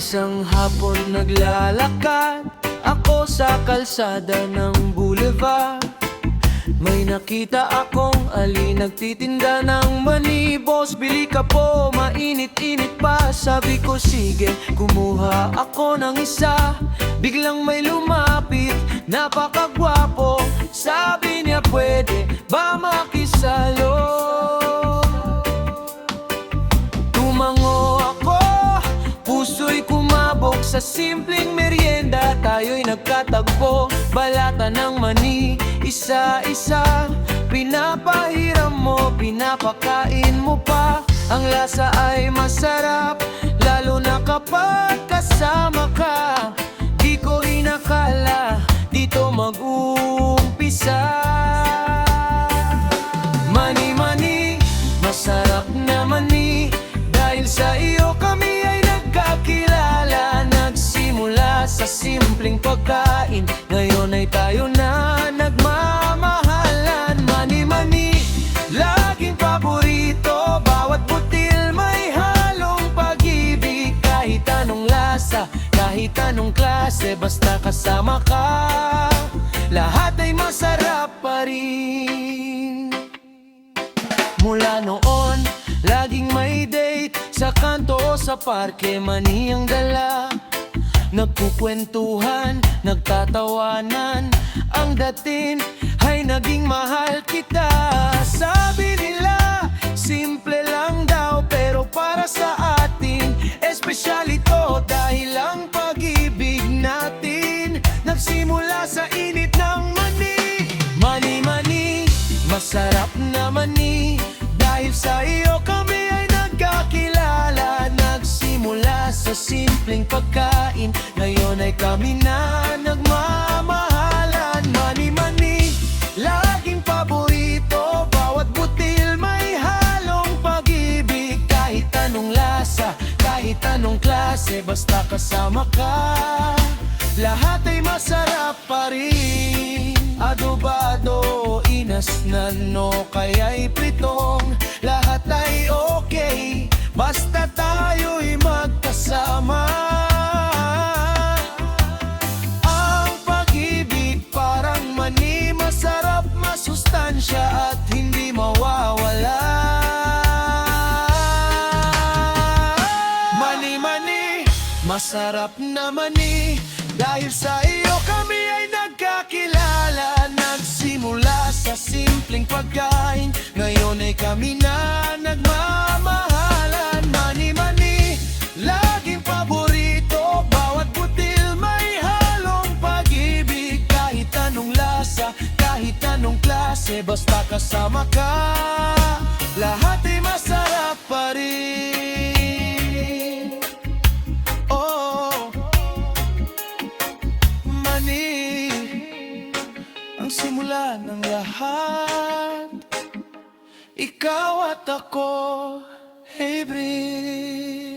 Isang hapon naglalakad ako sa kalsada ng boulevard. May nakita akong ali nagtitinda ng mani. Boss, bili ka po, mainit-init pa. Sabi ko sige, kumuha ako ng isa. Biglang may lumapit, napakagwapo. Sabi niya pwede ba makisalo? Tumango ako, puso'y kumabog. Sa simpleng merienda tayo'y nagkatagpo. Balata ng mani, isa-isa, pinapahiram mo, pinapakain mo pa. Ang lasa ay masarap, lalo na kapag kasama ka. Di ko inakala dito mag-uumpisa. Mani-mani, masarap na mani. Dahil sa iyo kami ay nagkakilala. Nagsimula sa simpleng pagkain, ngayon ay tayo na nagmamahalan. Mani-mani, laging paborito. Bawat butil may halong pag-ibig. Kahit anong lasa, kahit anong klase, basta kasama ka, lahat ay masarap pa rin. Mula noon, laging may date sa kanto o sa parke, mani ang dala. Nagkukwentuhan, nagtatawanan, ang dating ay naging mahal kita. Sabi nila, simple lang daw, pero para sa atin, espesyal ito. Dahil ang pag-ibig natin nagsimula sa init ng mani. Mani-mani, masarap na mani. Dahil sa iyo kami ay nagkakilala. Nagsimula sa simpleng pagkain, ngayon ay kami na nagmamahalan. Mani-mani, laging paborito. Bawat butil may halong pag-ibig. Kahit anong lasa, kahit anong klase, basta kasama ka, lahat ay masarap pa rin. Adobado, inasnan o kaya'y pritong, lahat ay okay, basta tayo'y magkasama. Ang pag-ibig parang mani, masarap, masustansya at hindi mawawala. Mani-mani, masarap na mani. Dahil sa iyo kami ay nagkakilala. Nagsimula sa simpleng pagkain, ngayon ay kami na nagmamahalan. Mani-mani, laging paborito. Bawat butil may halong pag-ibig. Kahit anong lasa, kahit anong klase, basta kasama ka, lahat ay masarap pa rin. Oh, mani ang simula ng lahat. Ikaw at ako, hey Bri.